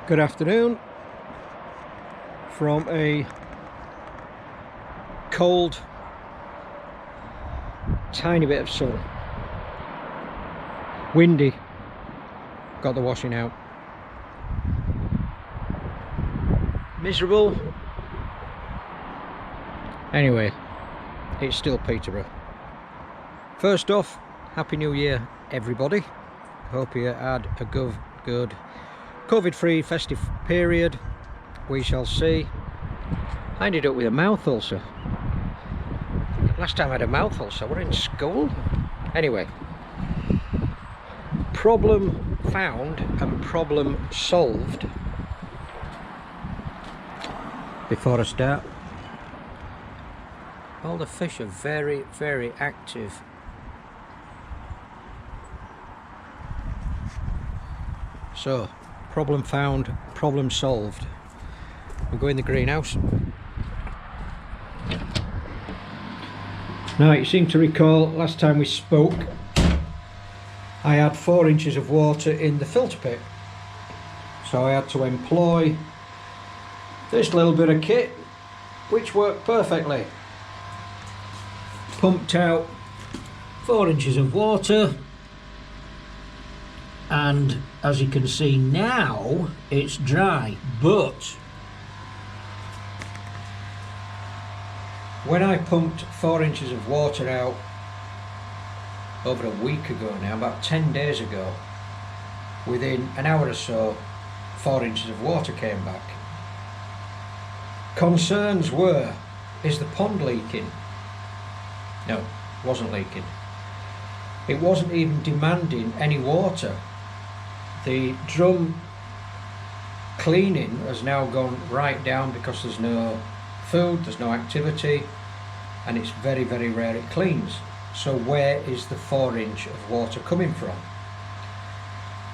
Good afternoon from a cold, tiny bit of sun. Windy, got the washing out. Miserable. Anyway, it's still Peterborough. First off, Happy New Year everybody. Hope you had a good COVID-free festive period. We shall see. I ended up with a mouth ulcer. Last time I had a mouth ulcer, I was in school. Anyway, problem found and problem solved. Before I start, all the fish are very, very active. So, problem found, problem solved. We'll go in the greenhouse. Now, you seem to recall last time we spoke, I had 4 inches of water in the filter pit. So I had to employ this little bit of kit, which worked perfectly. Pumped out 4 inches of water, and as you can see now, it's dry, but when I pumped 4 inches of water out over a week ago now, about 10 days ago, within an hour or so, 4 inches of water came back. Concerns were, is the pond leaking? No, it wasn't leaking. It wasn't even demanding any water. The drum cleaning has now gone right down because there's no food, there's no activity, and it's very, very rare it cleans. So where is the 4 inch of water coming from?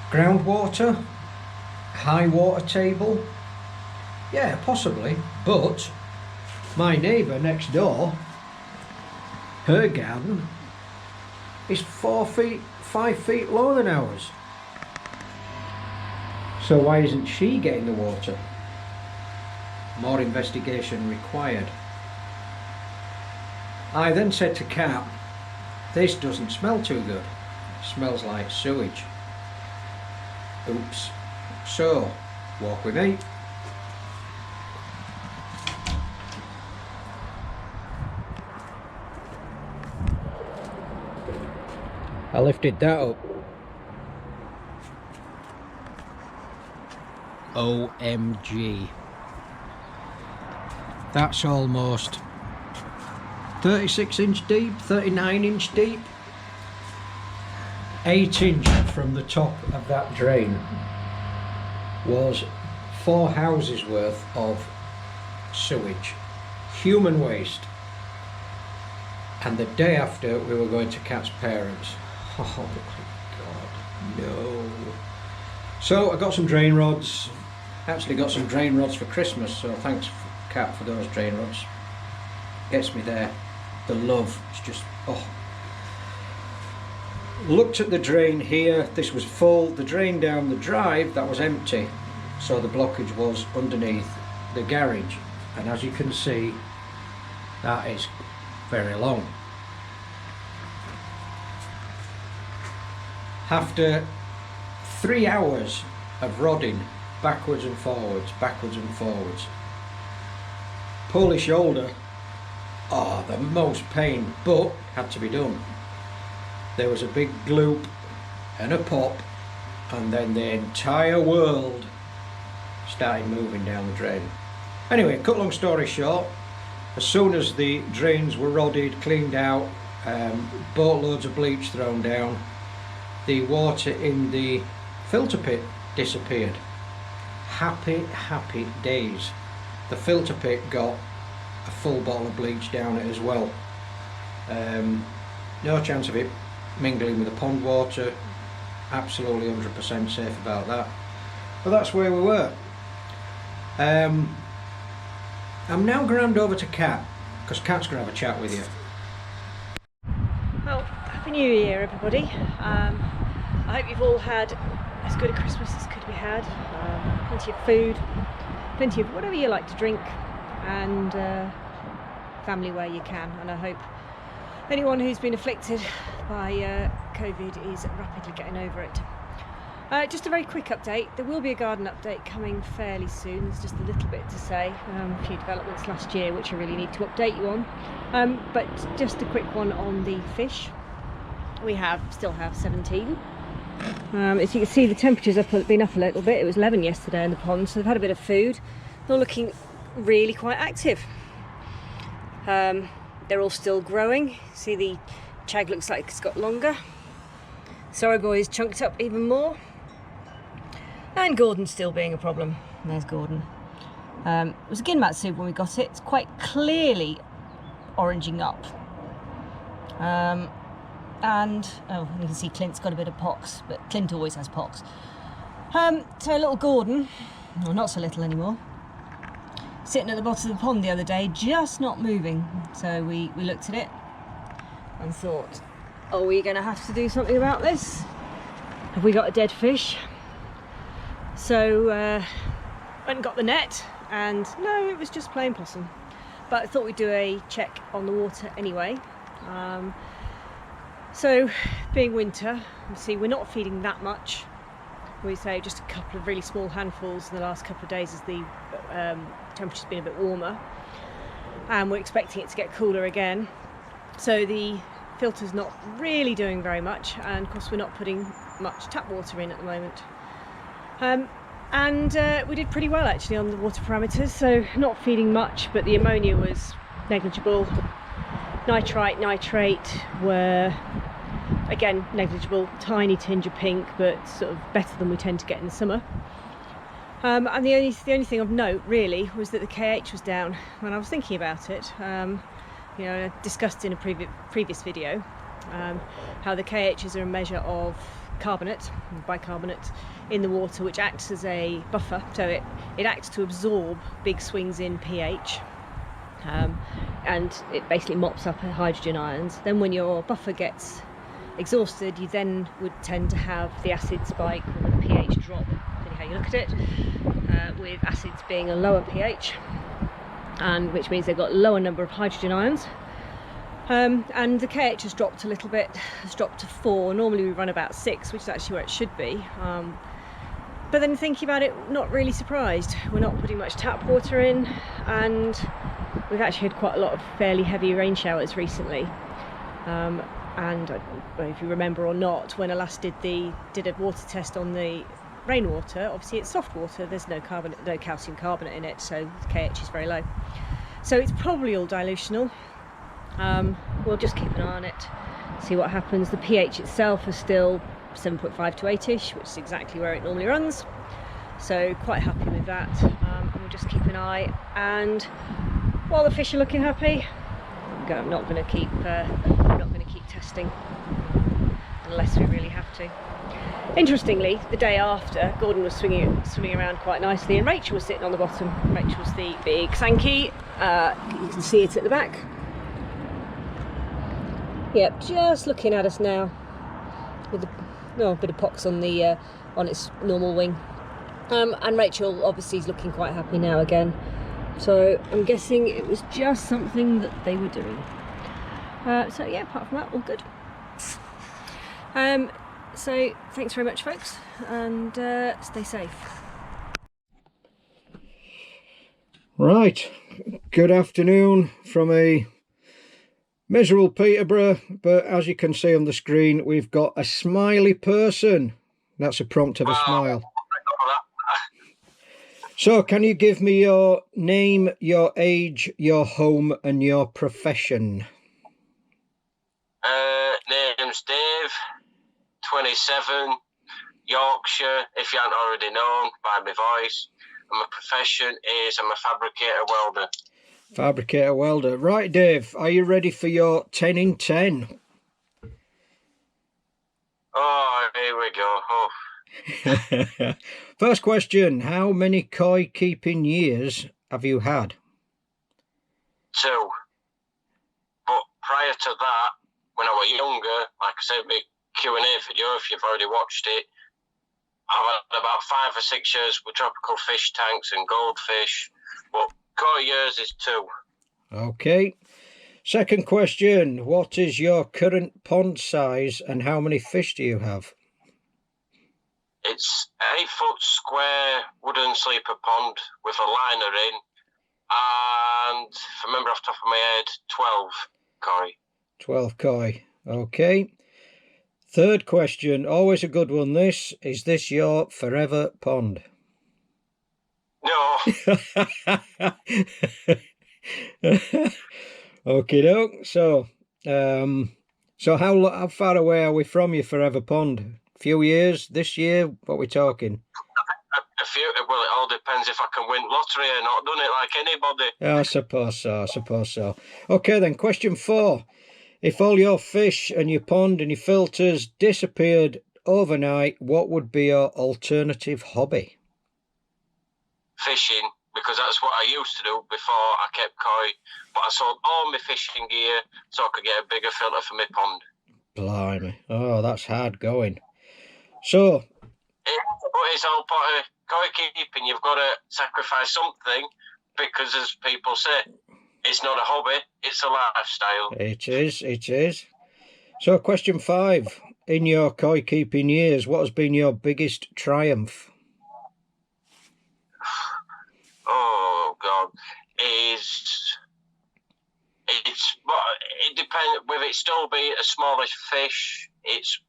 Groundwater? High water table? Yeah, possibly, but my neighbour next door, her garden is 4 feet, 5 feet lower than ours. So why isn't she getting the water? More investigation required. I then said to Kat, this doesn't smell too good. It smells like sewage. Oops. So, walk with me. I lifted that up. OMG. That's almost 36 inch deep, 39 inch deep. 8 inch from the top of that drain was 4 houses worth of sewage, human waste. And the day after, we were going to Kat's parents. Oh my God, no. So I got some drain rods. Actually got some drain rods for Christmas, so thanks Kat for those drain rods. Gets me there. The love is just, oh. Looked at the drain here, this was full. The drain down the drive, that was empty. So the blockage was underneath the garage. And as you can see, that is very long. After 3 hours of rodding backwards and forwards, pull the shoulder, oh, the most pain, but had to be done. There was a big gloop and a pop, and then the entire world started moving down the drain. Anyway, cut long story short, as soon as the drains were rodded, cleaned out, boatloads of bleach thrown down, the water in the filter pit disappeared. Happy, happy days. The filter pit got a full bottle of bleach down it as well. No chance of it mingling with the pond water. Absolutely 100% safe about that. But that's where we were. I'm now going to hand over to Kat, because Kat's going to have a chat with you. Well, Happy New Year everybody. I hope you've all had as good a Christmas as could be had. Plenty of food, plenty of whatever you like to drink, and family where you can. And I hope anyone who's been afflicted by COVID is rapidly getting over it. Just a very quick update. There will be a garden update coming fairly soon. There's just a little bit to say. A few developments last year which I really need to update you on. But just a quick one on the fish. We still have 17. As you can see, the temperature's been up a little bit. It was 11 yesterday in the pond, so they've had a bit of food. They're looking really quite active. They're all still growing. See, the chag looks like it's got longer. Sorry boy's chunked up even more. And Gordon's still being a problem. There's Gordon. It was a Ginmat soup when we got it. It's quite clearly oranging up. And oh, you can see Clint's got a bit of pox, but Clint always has pox. So little Gordon, well, not so little anymore, sitting at the bottom of the pond the other day, just not moving. So we looked at it and thought, are we going to have to do something about this? Have we got a dead fish? So went and got the net, and no, it was just plain possum. But I thought we'd do a check on the water anyway. So being winter, you see we're not feeding that much. We say just a couple of really small handfuls in the last couple of days as the temperature's been a bit warmer, and we're expecting it to get cooler again. So the filter's not really doing very much, and of course we're not putting much tap water in at the moment. We did pretty well actually on the water parameters, so not feeding much, but the ammonia was negligible. Nitrite, nitrate were again negligible, tiny tinge of pink, but sort of better than we tend to get in the summer. And the only thing of note really was that the KH was down. When I was thinking about it, you know, I discussed in a previous video how the KHs are a measure of carbonate, bicarbonate, in the water, which acts as a buffer. So it acts to absorb big swings in pH. And it basically mops up hydrogen ions. Then when your buffer gets exhausted, you then would tend to have the acid spike or the pH drop, depending how you look at it, with acids being a lower pH, and which means they've got a lower number of hydrogen ions. And the KH has dropped a little bit, has dropped to 4. Normally we run about 6, which is actually where it should be. But then thinking about it, not really surprised. We're not putting much tap water in, and we've actually had quite a lot of fairly heavy rain showers recently. And I don't know if you remember or not, when I last did a water test on the rainwater, obviously it's soft water, there's no calcium carbonate in it, so the KH is very low. So it's probably all dilutional. We'll just keep an eye on it, see what happens. The pH itself is still 7.5 to 8ish, which is exactly where it normally runs, so quite happy with that. And we'll just keep an eye, and while the fish are looking happy, I'm not going to keep testing unless we really have to. Interestingly, the day after, Gordon was swimming around quite nicely, and Rachel was sitting on the bottom. Rachel's the big Sankey. You can see it at the back. Yep, just looking at us now with a bit of pox on its normal wing. And Rachel obviously is looking quite happy now again. So I'm guessing it was just something that they were doing. So yeah, apart from that, all good. So thanks very much, folks, and stay safe. Right, good afternoon from a miserable Peterborough, but as you can see on the screen, we've got a smiley person. That's a prompt of a smile. So, can you give me your name, your age, your home, and your profession? Name's Dave, 27, Yorkshire, if you haven't already known by my voice. And my profession is I'm a fabricator welder. Fabricator welder. Right, Dave, are you ready for your 10 in 10? Oh, here we go. Oh. First question, how many koi keeping years have you had? 2. But prior to that, when I was younger, like I said, my Q&A video if you've already watched it. I've had about 5 or 6 years with tropical fish tanks and goldfish, but koi years is 2. Okay. Second question, what is your current pond size and how many fish do you have? It's 8-foot square wooden sleeper pond with a liner in, and if I remember off the top of my head, 12 koi. 12 koi. Okay. Third question, always a good one this. Is this your forever pond? No, Okay, doke. So how far away are we from your forever pond? A few years? This year? What are we talking? a few. Well, it all depends if I can win lottery or not, doesn't it? Like anybody. I suppose so. I suppose so. Okay, then. Question 4. If all your fish and your pond and your filters disappeared overnight, what would be your alternative hobby? Fishing, because that's what I used to do before I kept koi. But I sold all my fishing gear so I could get a bigger filter for my pond. Blimey. Oh, that's hard going. So, But it's all part of koi keeping. You've got to sacrifice something because, as people say, it's not a hobby, it's a lifestyle. it is. So, question 5. In your koi keeping years, what has been your biggest triumph? Oh, God. It depends. Will it still be a smallish fish? It's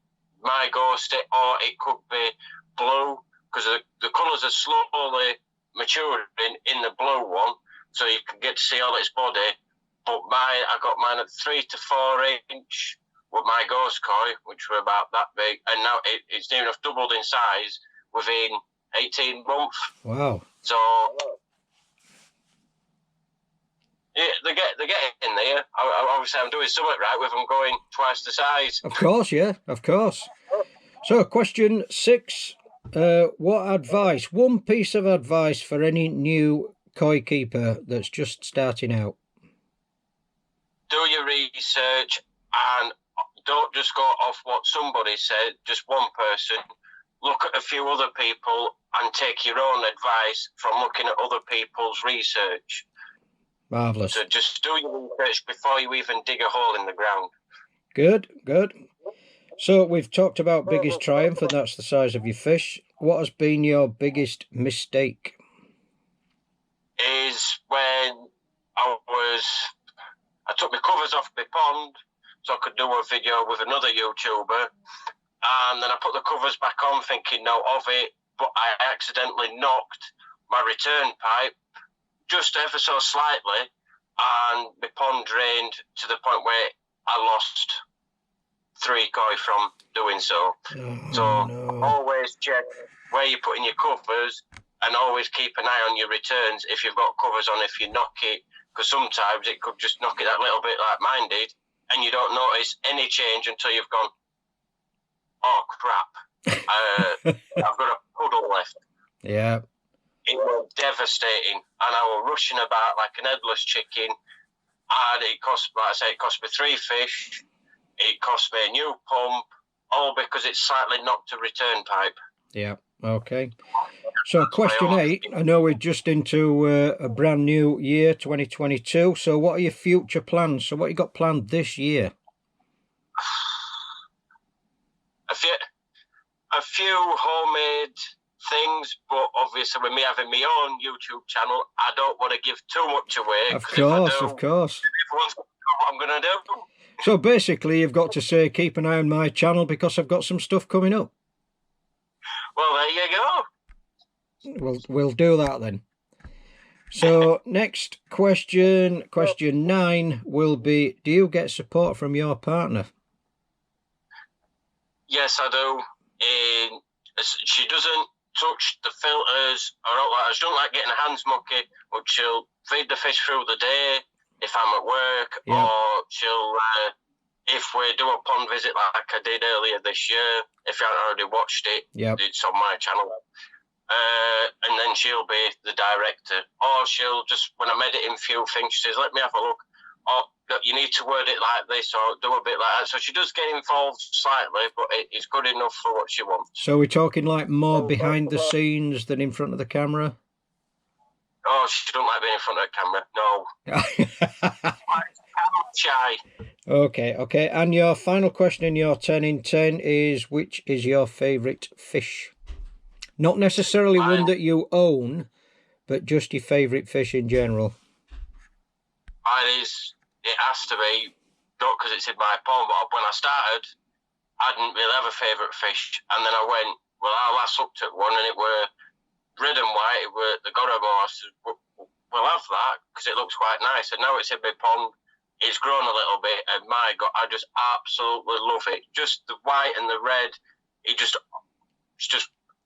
my ghost, or it could be blue, because the colours are slowly maturing in the blue one, so you can get to see all its body. But I got mine at 3 to 4 inch with my ghost koi, which were about that big, and now it's near enough doubled in size within 18 months. Wow. So yeah, they get in there. Obviously, I'm doing something right with them going twice the size. Of course, yeah, of course. So, question 6. What advice, one piece of advice for any new koi keeper that's just starting out? Do your research and don't just go off what somebody said, just one person. Look at a few other people and take your own advice from looking at other people's research. Marvellous. So just do your research before you even dig a hole in the ground. Good. So we've talked about biggest triumph, and that's the size of your fish. What has been your biggest mistake? Is when I took my covers off my pond so I could do a video with another YouTuber, and then I put the covers back on thinking no of it, but I accidentally knocked my return pipe just ever so slightly, and the pond drained to the point where I lost 3 koi from doing so. No. Always check where you're putting your covers, and always keep an eye on your returns if you've got covers on, if you knock it, because sometimes it could just knock it that little bit like mine did, and you don't notice any change until you've gone, oh crap, I've got a puddle left. Yeah. It was devastating, and I was rushing about like an headless chicken, and it cost, like I say, it cost me 3 fish, it cost me a new pump, all because it slightly knocked a return pipe. Yeah, okay. So question 8, I know we're just into a brand new year, 2022, so what are your future plans? So what you got planned this year? A few homemade things, but obviously with me having my own YouTube channel, I don't want to give too much away. Of course. Everyone's going to know what I'm going to do. So basically you've got to say keep an eye on my channel because I've got some stuff coming up. Well, there you go. We'll do that then. So next question 9 will be, do you get support from your partner? Yes, I do. She doesn't touch the filters or out like, she don't like getting her hands mucky, but she'll feed the fish through the day if I'm at work, or she'll if we do a pond visit like I did earlier this year, if you haven't already watched it, it's on my channel. And then she'll be the director, or she'll just, when I'm editing few things, she says, let me have a look, or you need to word it like this or do a bit like that. So she does get involved slightly, but it's good enough for what she wants. So we're talking like more behind the scenes than in front of the camera? Oh, she don't like being in front of the camera, no. Shy. Okay. And your final question in your 10 in 10 is, which is your favourite fish? Not necessarily one that you own, but just your favourite fish in general. It has to be, not because it's in my pond, but when I started, I didn't really have a favourite fish. And then I went, well, I last looked at one and it were red and white, it were the Goramo. I said, we'll have that because it looks quite nice. And now it's in my pond, it's grown a little bit, and my God, I just absolutely love it. Just the white and the red, it's just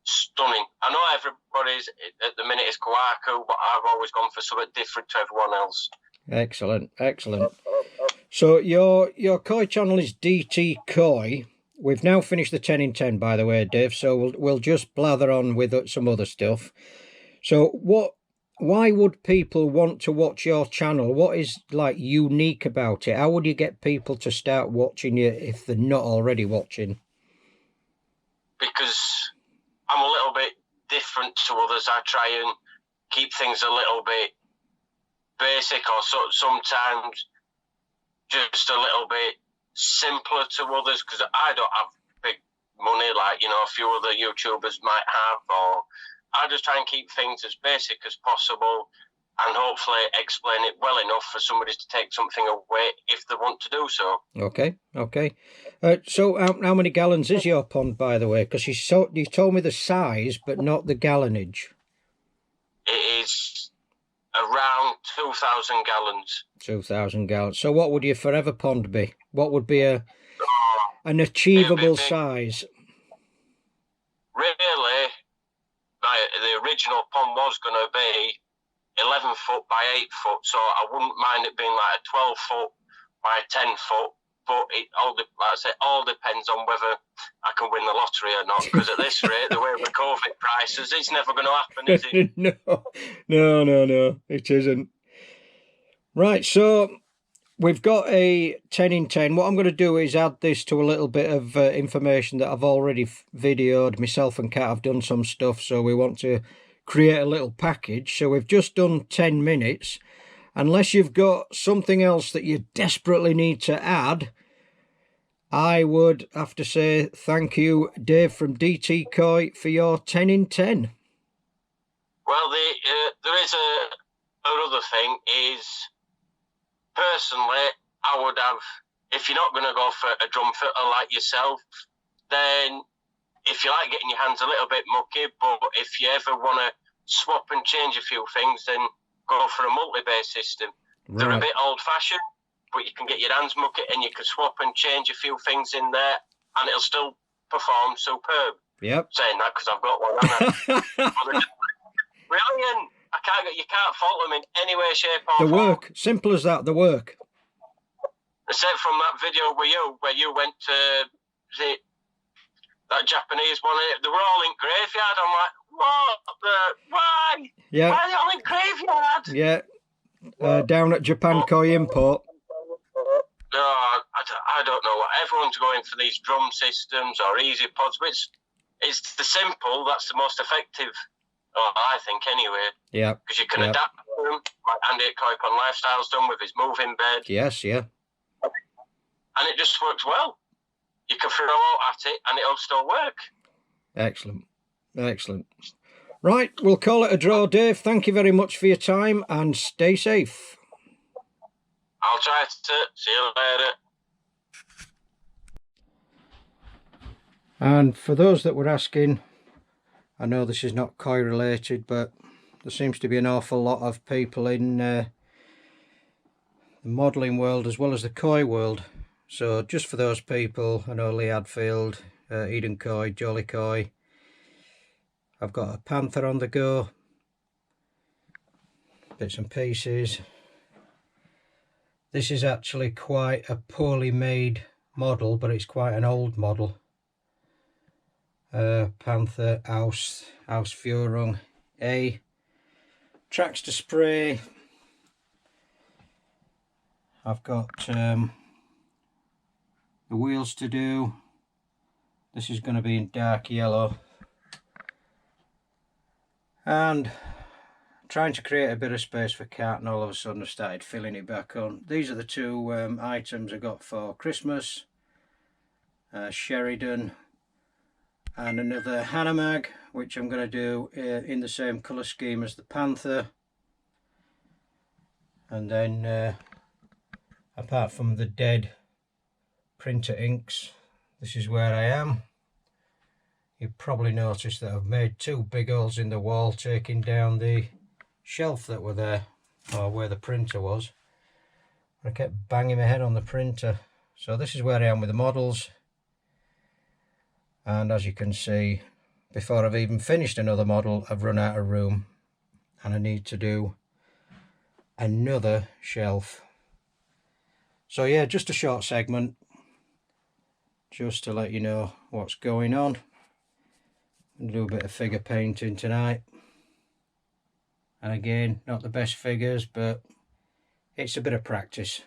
stunning. I know everybody's, at the minute, is Kawaku, but I've always gone for something different to everyone else. Excellent. So your koi channel is DT Koi. We've now finished the 10 in 10, by the way, Dave, so we'll just blather on with some other stuff. So why would people want to watch your channel? What is like unique about it? How would you get people to start watching you if they're not already watching? Because I'm a little bit different to others. I try and keep things a little bit basic, or sometimes just a little bit simpler to others, because I don't have big money like, a few other YouTubers might have, or I just try and keep things as basic as possible and hopefully explain it well enough for somebody to take something away if they want to do so. Okay. So how many gallons is your pond, by the way? Because you told me the size, but not the gallonage. It is around 2,000 gallons. 2,000 gallons. So what would your forever pond be? What would be an achievable size? Really, the original pond was going to be 11 foot by 8 foot, so I wouldn't mind it being like a 12 foot by 10 foot. But it all, like I say, all depends on whether I can win the lottery or not. Because at this rate, the way with COVID prices, it's never going to happen, is it? No, it isn't. Right, so we've got a 10 in 10. What I'm going to do is add this to a little bit of information that I've already videoed. Myself and Kat have done some stuff, so we want to create a little package. So we've just done 10 minutes. Unless you've got something else that you desperately need to add, I would have to say thank you, Dave from DT Koi, for your 10 in 10. Well, there is another thing is, personally, I would have, if you're not going to go for a drum fitter like yourself, then if you like getting your hands a little bit mucky, but if you ever want to swap and change a few things, then go for a multi-base system. Right. They're a bit old-fashioned, but you can get your hands mucky and you can swap and change a few things in there, and it'll still perform superb. Yep. Saying that because I've got one. Brilliant. You can't fault them in any way, shape, or form. The work, simple as that. The work. Except from that video with you, where you went to that Japanese one, they were all in graveyard. I'm like, why? Yeah. Why are they all in graveyard? Yeah. Down at Japan Koi Import. No, I don't know. Everyone's going for these drum systems or easy pods, but it's the simple that's the most effective. I think anyway. Yeah. Because you can adapt to them, like Andy at Koi Pond Lifestyle's done with his moving bed. Yes, yeah. And it just works well. You can throw out at it and it'll still work. Excellent. Right, we'll call it a draw, Dave. Thank you very much for your time and stay safe. I'll try to. See you later. And for those that were asking, I know this is not koi related, but there seems to be an awful lot of people in the modelling world as well as the koi world. So just for those people, I know Lee Hadfield, Eden Koi, Jolly Koi. I've got a Panther on the go, bits and pieces. This is actually quite a poorly made model, but it's quite an old model. Panther Ausführung A. Tracks to spray. I've got the wheels to do. This is going to be in dark yellow, and trying to create a bit of space for cart, and all of a sudden I started filling it back on. These are the two items I got for Christmas. Sheridan and another Hanomag, which I'm going to do in the same colour scheme as the Panther. And then apart from the dead printer inks, this is where I am. You've probably noticed that I've made two big holes in the wall, taking down the shelf that were there, or where the printer was. I kept banging my head on the printer. So this is where I am with the models. And as you can see, before I've even finished another model, I've run out of room, and I need to do another shelf. So yeah, just a short segment, just to let you know what's going on. I'm going to do a bit of figure painting tonight. And again, not the best figures, but it's a bit of practice.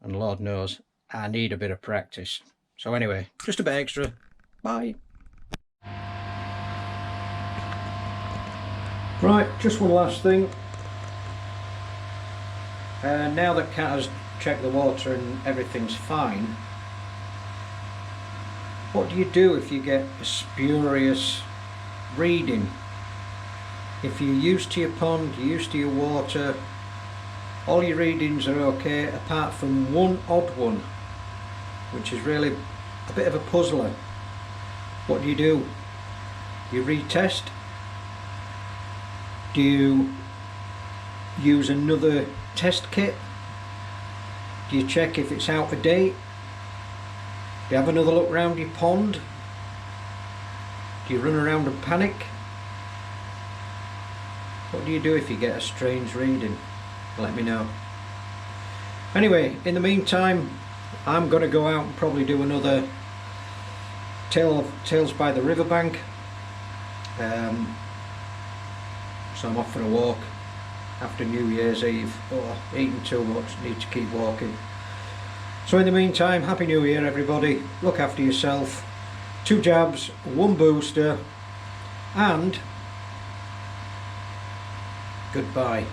And Lord knows, I need a bit of practice. So anyway, just a bit extra. Bye. Right, just one last thing. Now that Kat has checked the water and everything's fine, what do you do if you get a spurious reading? If you're used to your pond, you're used to your water, all your readings are okay apart from one odd one, which is really a bit of a puzzler. What do? You retest? Do you use another test kit? Do you check if it's out of date? Do you have another look around your pond? Do you run around and panic? What do you do if you get a strange reading? Let me know. Anyway, in the meantime, I'm going to go out and probably do another Tales by the Riverbank. So I'm off for a walk after New Year's Eve. Oh, eating too much, need to keep walking. So in the meantime, Happy New Year everybody, look after yourself, 2 jabs, 1 booster, and goodbye.